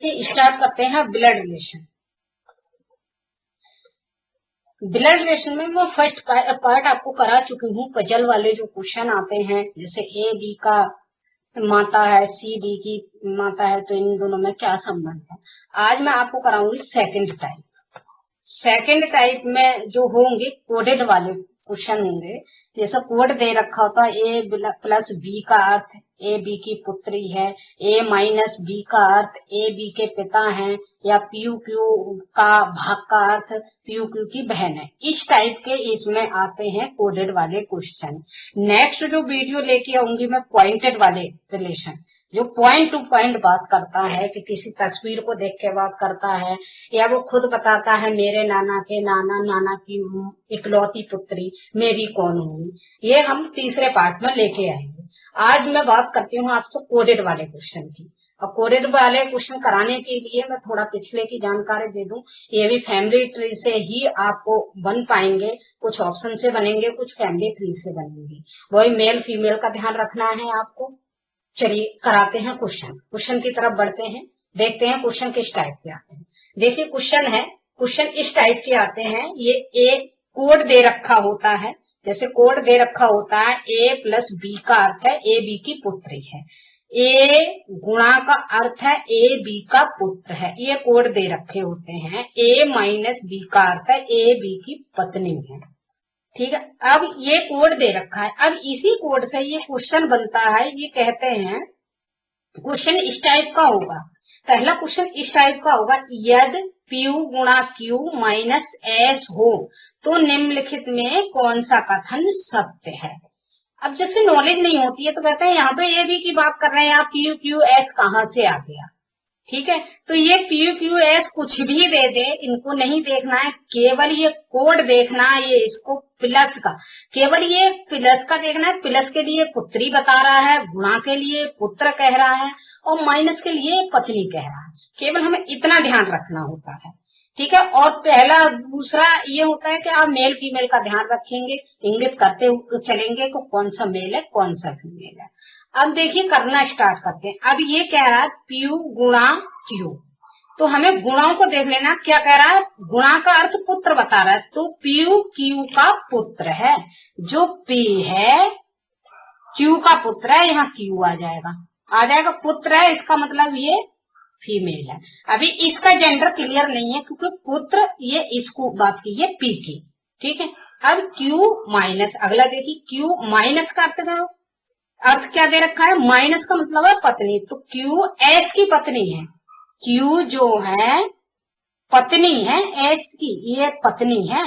Start करते हैं blood relation. Blood relation में मैं फर्स्ट पार्ट आपको करा चुकी हूँ। पजल वाले जो क्वेश्चन आते हैं, जैसे ए बी का माता है, सी डी की माता है, तो इन दोनों में क्या संबंध है। आज मैं आपको कराऊंगी सेकंड टाइप। सेकंड टाइप में जो होंगे कोडेड वाले क्वेश्चन होंगे। जैसे कोड दे रखा होता है ए प्लस बी का अर्थ ए बी की पुत्री है, ए माइनस बी का अर्थ ए बी के पिता हैं, या पीयू क्यू का भाग का अर्थ पीयू क्यू की बहन है। इस टाइप के इसमें आते हैं कोडेड वाले क्वेश्चन। नेक्स्ट जो वीडियो लेके आऊंगी मैं पॉइंटेड वाले रिलेशन, जो पॉइंट टू पॉइंट बात करता है कि किसी तस्वीर को देख के बात करता है, या वो खुद बताता है मेरे नाना के नाना नाना की इकलौती पुत्री मेरी कौन होगी। ये हम तीसरे पार्ट में लेके आएंगे। आज मैं बात करती हूँ आपसे कोडेड वाले क्वेश्चन की। और कोडेड वाले क्वेश्चन कराने के लिए मैं थोड़ा पिछले की जानकारी दे दूं। ये भी फैमिली ट्री से ही आपको बन पाएंगे, कुछ ऑप्शन से बनेंगे, कुछ फैमिली ट्री से बनेंगे। वही मेल फीमेल का ध्यान रखना है आपको। चलिए कराते हैं क्वेश्चन की तरफ बढ़ते हैं, देखते हैं क्वेश्चन किस टाइप के आते हैं। देखिए क्वेश्चन इस टाइप के आते हैं। ये ए कोड दे रखा होता है, जैसे कोड दे रखा होता है ए प्लस बी का अर्थ है ए बी की पुत्री है, ए गुणा का अर्थ है ए बी का पुत्र है। ये कोड दे रखे होते हैं। ए माइनस बी का अर्थ है ए बी की पत्नी है। ठीक है, अब ये कोड दे रखा है। अब इसी कोड से ये क्वेश्चन बनता है। ये कहते हैं क्वेश्चन इस टाइप का होगा। पहला क्वेश्चन इस टाइप का होगा, यदि पीयू गुणा क्यू माइनस एस हो तो निम्नलिखित में कौन सा कथन सत्य है। अब जैसे नॉलेज नहीं होती है तो कहते हैं यहाँ तो ए बी की बात कर रहे हैं, यहाँ पीयू क्यू एस कहाँ से आ गया। ठीक है, तो ये पीयू क्यू एस कुछ भी दे दे, इनको नहीं देखना है, केवल ये कोड देखना है। ये इसको प्लस का, केवल ये प्लस का देखना है। प्लस के लिए पुत्री बता रहा है, गुणा के लिए पुत्र कह रहा है, और माइनस के लिए पत्नी कह रहा है। केवल हमें इतना ध्यान रखना होता है। ठीक है, और पहला दूसरा ये होता है कि आप मेल फीमेल का ध्यान रखेंगे, इंगित करते चलेंगे कि कौन सा मेल है कौन सा फीमेल है। अब देखिए करना स्टार्ट करते हैं। अब ये कह रहा है पीयू गुणा क्यू, तो हमें गुणाओं को देख लेना। क्या कह रहा है, गुणा का अर्थ पुत्र बता रहा है, तो पीयू क्यू का पुत्र है। जो पी है क्यू का पुत्र है, यहाँ क्यू आ जाएगा पुत्र है, इसका मतलब ये फीमेल है। अभी इसका जेंडर क्लियर नहीं है क्योंकि पुत्र ये इसको बात की है पी की। ठीक है, अब क्यू माइनस, अगला देखिए क्यू माइनस का अर्थ क्या दे रखा है, माइनस का मतलब है पत्नी, तो क्यू एस की पत्नी है। क्यू जो है पत्नी है एस की, ये पत्नी है।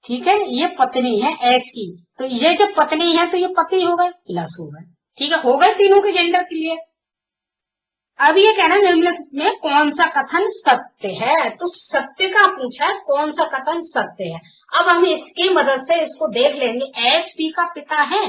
ठीक है, ये पत्नी है एस की, तो ये जब पत्नी है तो ये पति हो गए प्लस हो गए। ठीक है, हो गए तीनों के जेंडर क्लियर। अब ये कहना निम्नलिखित में कौन सा कथन सत्य है, तो सत्य का पूछा है, कौन सा कथन सत्य है। अब हम इसकी मदद से इसको देख लेंगे। एस पी का पिता है,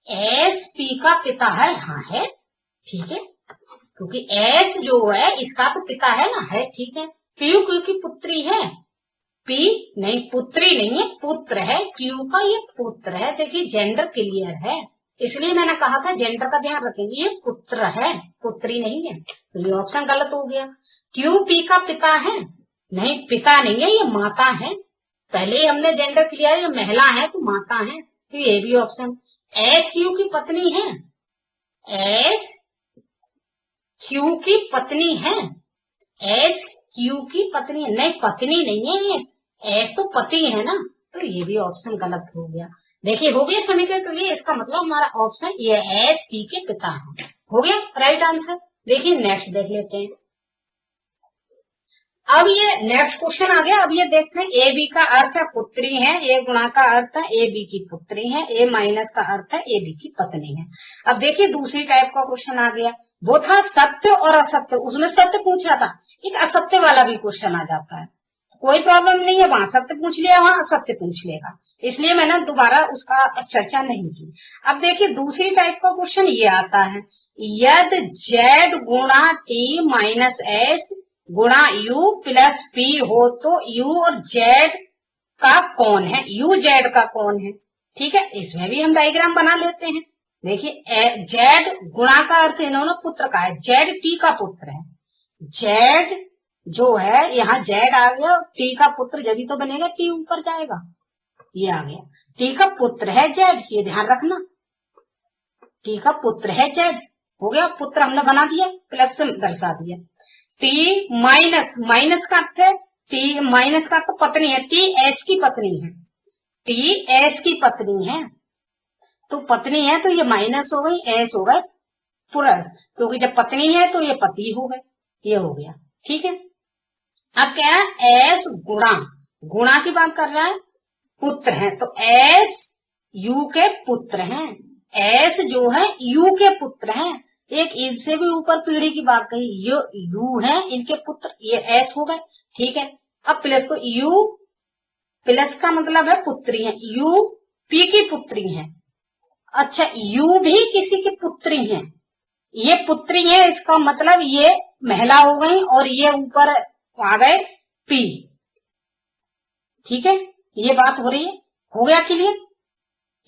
एस पी का पिता है, हाँ है। ठीक है, क्योंकि एस जो है इसका तो पिता है ना, है। ठीक है, पीयू क्यू की पुत्री है, पी नहीं पुत्री नहीं है, पुत्र है। क्यू का ये पुत्र है। देखिए जेंडर क्लियर है, इसलिए मैंने कहा था जेंडर का ध्यान रखेंगे। ये पुत्र है, पुत्री नहीं है, तो ये ऑप्शन गलत हो गया। क्यू पी का पिता है, नहीं पिता नहीं है, ये माता है। पहले ही हमने जेंडर क्लियर, ये महिला है तो माता है, तो ये भी ऑप्शन। एस क्यू की पत्नी है, एस क्यू की पत्नी है, एस क्यू की पत्नी है, नहीं पत्नी नहीं है, एस तो पति है ना, तो ये भी ऑप्शन गलत हो गया। देखिए हो गया समीकरण क्लियर, इसका मतलब हमारा ऑप्शन ये एस पी के पिता है, हो गया राइट आंसर। देखिए नेक्स्ट देख लेते हैं। अब ये नेक्स्ट क्वेश्चन आ गया। अब ये देखते हैं ए बी का अर्थ है पुत्री है, ए गुणा का अर्थ है ए बी की पुत्री है, ए माइनस का अर्थ है ए बी की पत्नी है। अब देखिए दूसरी टाइप का क्वेश्चन आ गया, वो था सत्य और असत्य। उसमें सत्य पूछा था, एक असत्य वाला भी क्वेश्चन आ जाता है, कोई प्रॉब्लम नहीं है, वहां सत्य पूछ लिया वहां असत्य पूछ लेगा, इसलिए मैंने दोबारा उसका चर्चा नहीं की। अब देखिए दूसरी टाइप का क्वेश्चन ये आता है, यदि जेड गुणा टी माइनस एस गुणा यू प्लस पी हो तो यू और जेड का कौन है, यू जेड का कौन है। ठीक है, इसमें भी हम डायग्राम बना लेते हैं। देखिए जेड गुणा का अर्थ इन्होंने पुत्र का है, जेड टी का पुत्र है। जेड जो है यहाँ जेड आ गया, टी का पुत्र जब ही तो बनेगा, टी ऊपर जाएगा, ये आ गया। टी का पुत्र है जेड, ये ध्यान रखना, टी का पुत्र है जेड, हो गया, पुत्र हमने बना दिया, प्लस से दर्शा दिया। टी माइनस, माइनस का अर्थ है, टी माइनस का तो पत्नी है, टी एस की पत्नी है, टी एस की पत्नी है, तो पत्नी है तो ये माइनस हो गई, एस हो गए प्लस, क्योंकि जब पत्नी है तो ये पति हो गए, ये हो गया, ठीक है। अब क्या है, एस गुणा, गुणा की बात कर रहा है, पुत्र है, तो एस यू के पुत्र हैं, एस जो है यू के पुत्र हैं। एक इनसे भी ऊपर पीढ़ी की बात कही, ये यू है इनके पुत्र, ये एस हो गए, ठीक है। अब प्लस को यू, प्लस का मतलब है पुत्री है, यू पी की पुत्री है। अच्छा, यू भी किसी की पुत्री है, ये पुत्री है, इसका मतलब ये महिला हो गई और ये ऊपर आ गए पी, ठीक है, ये बात हो रही है, हो गया क्लियर।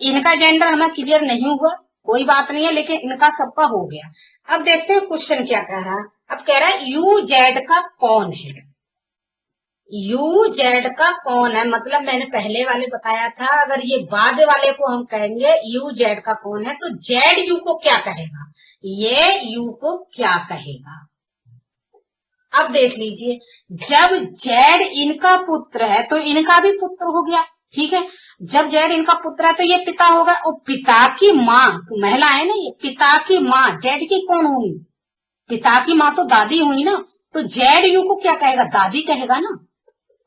इनका जेंडर हमें क्लियर नहीं हुआ, कोई बात नहीं है, लेकिन इनका सबका हो गया। अब देखते हैं क्वेश्चन क्या कह रहा है। अब कह रहा है यू जेड का कौन है, यू जेड का कौन है, मतलब मैंने पहले वाले बताया था, अगर ये बाद वाले को हम कहेंगे यू जेड का कौन है, तो जेड यू को क्या कहेगा, ये यू को क्या कहेगा। अब देख लीजिए, जब जेड इनका पुत्र है तो इनका भी पुत्र हो गया, ठीक है। जब जेड इनका पुत्र है तो ये पिता होगा, और पिता की माँ महिला है ना, ये पिता की माँ जेड की कौन हुई, पिता की माँ तो दादी हुई ना, तो जेड यू को क्या कहेगा, दादी कहेगा ना,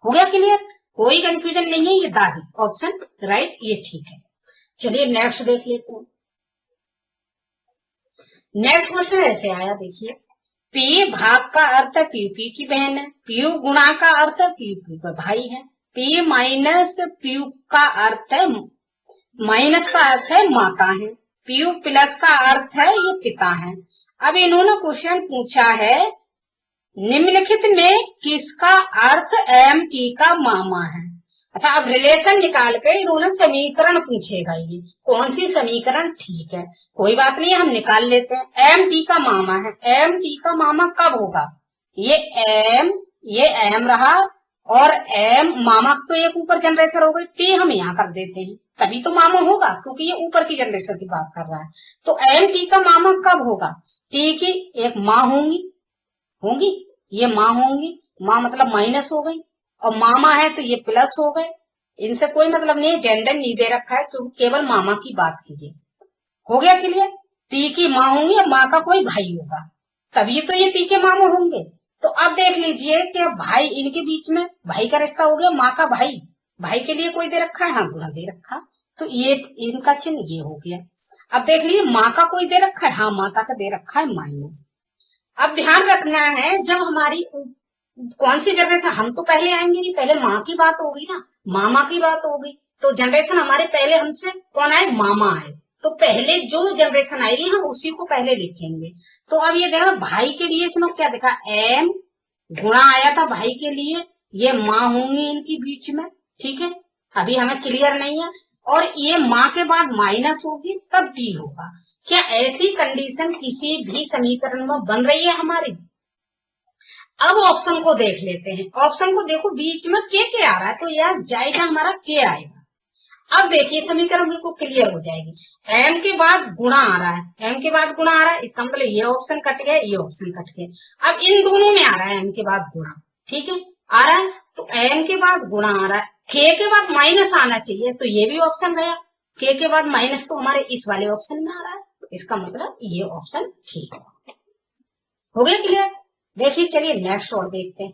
हो गया क्लियर, कोई कंफ्यूजन नहीं है, ये दादी, ऑप्शन राइट, ये ठीक है। चलिए नेक्स्ट देख लेते हैं। नेक्स्ट क्वेश्चन ऐसे आया, देखिए, पी भाग का अर्थ है पी पी की बहन है, पीयू गुणा का अर्थ है पी पी का भाई है, पी माइनस पीयू का अर्थ है, माइनस का अर्थ है माता है, पीयू प्लस का अर्थ है ये पिता है। अब इन्होंने क्वेश्चन पूछा है, निम्नलिखित में किसका अर्थ एम टी का मामा है। अच्छा, अब रिलेशन निकाल के इन्होंने समीकरण पूछेगा, ये कौन सी समीकरण, ठीक है, कोई बात नहीं, हम निकाल लेते हैं। एम टी का मामा है, एम टी का मामा कब होगा, ये एम रहा, और एम मामा तो एक ऊपर जनरेशन हो गई, टी हम यहाँ कर देते हैं, तभी तो मामा होगा, क्योंकि ये ऊपर की जनरेशन की बात कर रहा है। तो एम टी का मामा कब होगा, टी की एक माँ होंगी, ये माँ होंगी, माँ मतलब माइनस हो गई, और मामा है तो ये प्लस हो गए, इनसे कोई मतलब नहीं है, जेंडर नहीं दे रखा है, क्योंकि केवल मामा की बात कीजिए, हो गया क्लियर। टी की माँ होंगी और माँ का कोई भाई होगा, तभी तो ये टी के मामा होंगे। तो अब देख लीजिए कि भाई, इनके बीच में भाई का रिश्ता हो गया, माँ का भाई, भाई के लिए कोई दे रखा है, हाँ गुणा दे रखा, तो ये इनका चिन्ह ये हो गया। अब देख लीजिए, माँ का कोई दे रखा है, हाँ माता का दे रखा है माइनस। अब ध्यान रखना है, जब हमारी कौन सी जनरेशन, हम तो पहले आएंगे नहीं, पहले माँ की बात होगी ना, मामा की बात होगी, तो जनरेशन हमारे पहले हमसे कौन आए, मामा आए, तो पहले जो जनरेशन आएगी हम उसी को पहले लिखेंगे। तो अब ये देखा, भाई के लिए इसमें क्या देखा, एम गुणा आया था भाई के लिए, ये माँ होंगी इनकी बीच में, ठीक है, अभी हमें क्लियर नहीं है, और ये माँ के बाद माइनस होगी तब टी होगा। क्या ऐसी कंडीशन किसी भी समीकरण में बन रही है हमारी। अब ऑप्शन को देख लेते हैं, ऑप्शन को देखो, बीच में के आ रहा है, तो यह जाएगा हमारा के आएगा। अब देखिए समीकरण बिल्कुल क्लियर हो जाएगी, एम के बाद गुणा आ रहा है, एम के बाद गुणा आ रहा है, इसका मतलब ये ऑप्शन कट गया, ये ऑप्शन कट गया। अब इन दोनों में आ रहा है एम के बाद गुणा, ठीक है, आ रहा है, तो एम के बाद गुणा आ रहा है, के बाद माइनस आना चाहिए, तो ये भी ऑप्शन गया, के बाद माइनस तो हमारे इस वाले ऑप्शन में आ रहा है, इसका मतलब ये ऑप्शन ठीक है, हो गया क्लियर। देखिए चलिए नेक्स्ट और देखते हैं।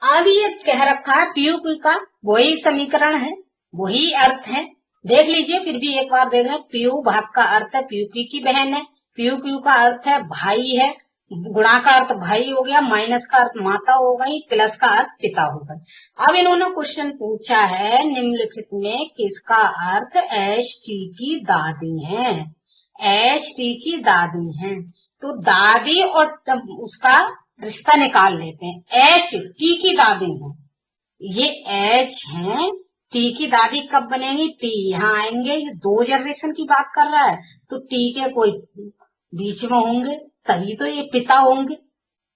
अब ये कह रखा है पीयू का वही समीकरण है, वही अर्थ है, देख लीजिए फिर भी एक बार देखें। पीयू भाग का अर्थ है पीयू की बहन है, पीयू का अर्थ है भाई है, गुणा का अर्थ भाई हो गया, माइनस का अर्थ माता हो गई, प्लस का अर्थ पिता हो गया। अब इन्होंने क्वेश्चन पूछा है, निम्नलिखित में किसका अर्थ एच टी की दादी है, एच टी की दादी है, तो दादी और उसका रिश्ता निकाल लेते हैं। एच टी की दादी है, ये एच है, टी की दादी कब बनेंगी, टी यहाँ आएंगे, ये 2 जनरेशन की बात कर रहा है, तो टी के कोई बीच में होंगे तभी तो ये पिता होंगे,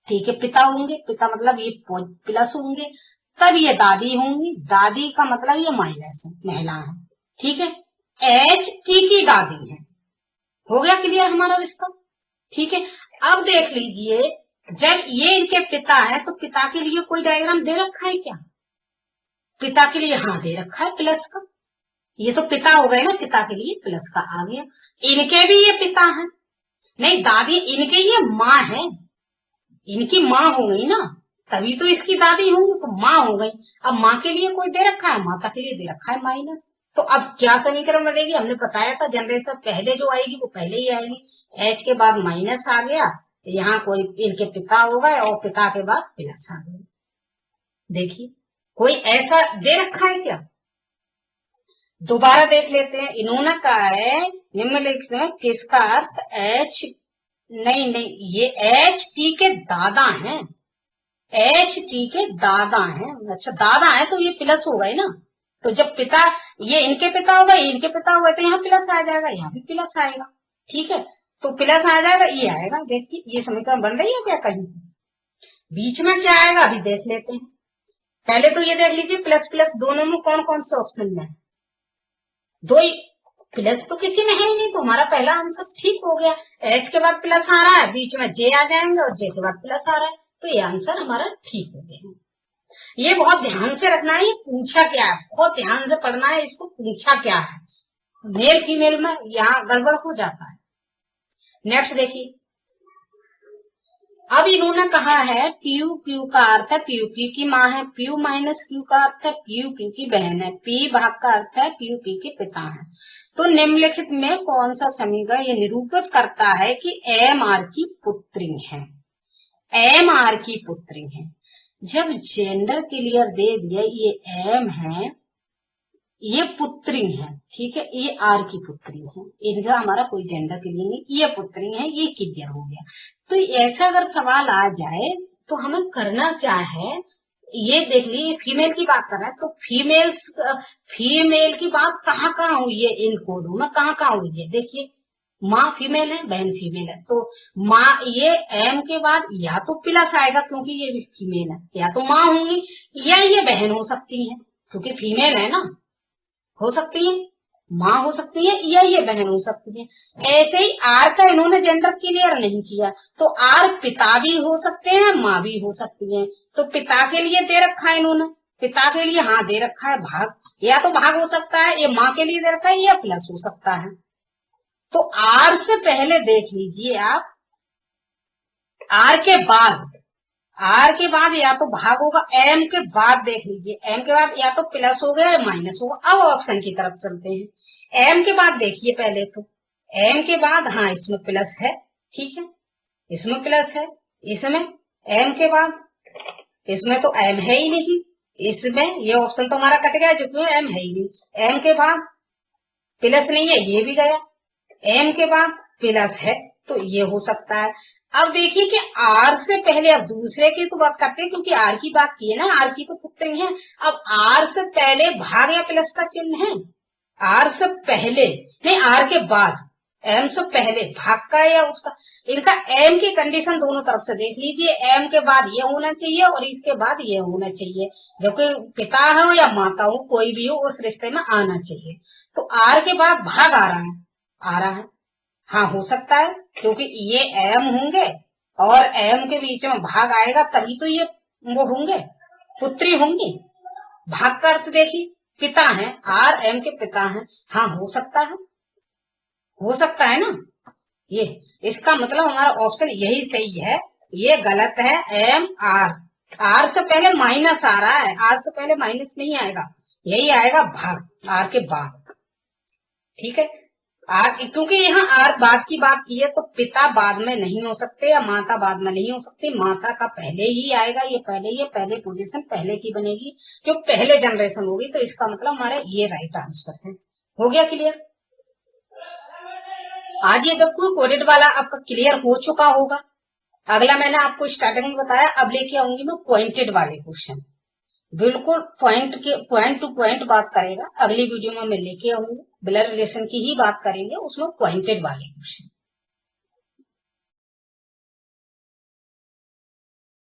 टी के पिता होंगे, पिता मतलब ये प्लस होंगे, तब ये दादी होंगी, दादी का मतलब ये माइनस है, महिला है। ठीक है, एच टी की दादी है। हो गया क्लियर हमारा रिश्ता। ठीक है, अब देख लीजिए, जब ये इनके पिता है तो पिता के लिए कोई डायग्राम दे रखा है क्या? पिता के लिए हाँ दे रखा है प्लस का, ये तो पिता हो गए ना, पिता के लिए प्लस का आ गया। इनके भी ये पिता है, नहीं दादी, इनके ये माँ है, इनकी माँ हो गई ना, तभी तो इसकी दादी होंगी, तो माँ हो गई। अब माँ के लिए कोई दे रखा है, माता के लिए दे रखा है माइनस। तो अब क्या समीकरण बनेगी, हमने बताया था जनरेशन पहले जो आएगी वो पहले ही आएगी, एच के बाद माइनस आ गया, यहाँ कोई इनके पिता हो गए और पिता के बाद प्लस आ गया। देखिए कोई ऐसा दे रखा है क्या? दोबारा देख लेते हैं, इन्होंने कहा है निम्नलिखित में किसका अर्थ एच, नहीं नहीं ये एच टी के दादा हैं, एच टी के दादा हैं। अच्छा दादा है तो ये प्लस हो गए ना, तो जब पिता, ये इनके पिता हो गए, इनके पिता हो गए, तो यहाँ प्लस आ जाएगा, यहाँ भी प्लस आएगा। ठीक है, तो प्लस आ जाएगा, ये आएगा। देखिए ये समीकरण बन रही है क्या? कहीं बीच में क्या आएगा अभी देख लेते हैं। पहले तो ये देख लीजिए प्लस प्लस दोनों में कौन कौन से ऑप्शन में, दो ही प्लस तो किसी में है ही नहीं, तो हमारा पहला आंसर ठीक हो गया। एच के बाद प्लस आ रहा है, बीच में जे आ जाएंगे और जे के बाद प्लस आ रहा है, तो ये आंसर हमारा ठीक हो गया। ये बहुत ध्यान से रखना है, ये पूछा क्या है, बहुत ध्यान से पढ़ना है, इसको पूछा क्या है, मेल फीमेल में यहाँ गड़बड़ हो जाता है। नेक्स्ट देखिए, अब इन्होंने कहा है पीयू, पीयू का अर्थ है पीयू पी की माँ है, पीयू माइनस क्यू का अर्थ है पीयू पी की बहन है, पी भाग का अर्थ है पीयू पी के पिता है। तो निम्नलिखित में कौन सा समीकरण ये निरूपित करता है कि एम आर की पुत्री है, एम आर की पुत्री है। जब जेंडर क्लियर दे दिया, ये एम है, ये पुत्री है, ठीक है, ये आर की पुत्री है, इनका हमारा कोई जेंडर क्लियर नहीं, ये पुत्री है, ये क्लियर हो गया। तो ऐसा अगर सवाल आ जाए तो हमें करना क्या है, ये देख लीजिए फीमेल की बात कर रहा है, तो फीमेल की बात कहाँ कहाँ हुई है, इन कोडों में कहाँ कहाँ हुई है। देखिए माँ फीमेल है, बहन फीमेल है, तो माँ, ये एम के बाद या तो प्लस आएगा क्योंकि ये भी फीमेल है, या तो माँ होंगी, या ये बहन हो सकती है क्योंकि फीमेल है ना, हो सकती है माँ हो सकती है, या ये बहन हो सकती है। ऐसे ही आर का इन्होंने जेंडर क्लियर नहीं किया, तो आर पिता भी हो सकते हैं, माँ भी हो सकती है। तो पिता के लिए दे रखा है इन्होंने, पिता के लिए हाँ दे रखा है भाग, या तो भाग हो सकता है, ये माँ के लिए दे रखा है, या प्लस हो सकता है। तो आर से पहले देख लीजिए आप, आर के बाद, आर के बाद या तो भाग होगा, एम के बाद देख लीजिए, एम के बाद या तो प्लस हो गया या माइनस होगा। अब ऑप्शन की तरफ चलते हैं। एम के बाद देखिए पहले तो, एम के बाद हाँ इसमें प्लस है, ठीक है, इसमें प्लस है, इसमें एम के बाद, इसमें तो एम है ही नहीं, इसमें ये ऑप्शन तो हमारा कट गया जो एम है ही नहीं। एम के बाद प्लस नहीं है, ये भी गया, एम के बाद प्लस है, तो ये हो सकता है। अब देखिए कि आर से पहले, अब दूसरे की तो बात करते हैं क्योंकि आर की बात की है ना, आर की तो पुत्री है। अब आर से पहले भाग या प्लस का चिन्ह है, आर से पहले नहीं, आर के बाद, एम से पहले भाग का या उसका, इनका एम की कंडीशन दोनों तरफ से देख लीजिए, एम के बाद ये होना चाहिए और इसके बाद ये होना चाहिए, जबकि पिता हो या माता हो कोई भी हो उस रिश्ते में आना चाहिए। तो आर के बाद भाग आ रहा है, आ रहा है, हाँ हो सकता है क्योंकि ये एम होंगे और एम के बीच में भाग आएगा, तभी तो ये वो होंगे, पुत्री होंगी। भाग का अर्थ देखिए पिता है, आर एम के पिता हैं, हाँ हो सकता है, हो सकता है ना, ये इसका मतलब हमारा ऑप्शन यही सही है, ये गलत है। एम आर, आर से पहले माइनस आ रहा है, आर से पहले माइनस नहीं आएगा, यही आएगा भाग आर के बाद, ठीक है। आर, क्योंकि यहाँ आर बाद की बात की है तो पिता बाद में नहीं हो सकते या माता बाद में नहीं हो सकती, माता का पहले ही आएगा, ये पहले पोजीशन पहले की बनेगी जो पहले जनरेशन होगी, तो इसका मतलब हमारा ये राइट आंसर है। हो गया क्लियर? आज ये देखो कोडेड वाला आपका क्लियर हो चुका होगा। अगला मैंने आपको स्टार्टिंग में बताया, अब लेके आऊंगी मैं पॉइंटेड वाले क्वेश्चन, बिल्कुल पॉइंट टू पॉइंट बात करेगा। अगली वीडियो में मैं लेके आऊंगी, ब्लड रिलेशन की ही बात करेंगे, उसमें पॉइंटेड वाले क्वेश्चन।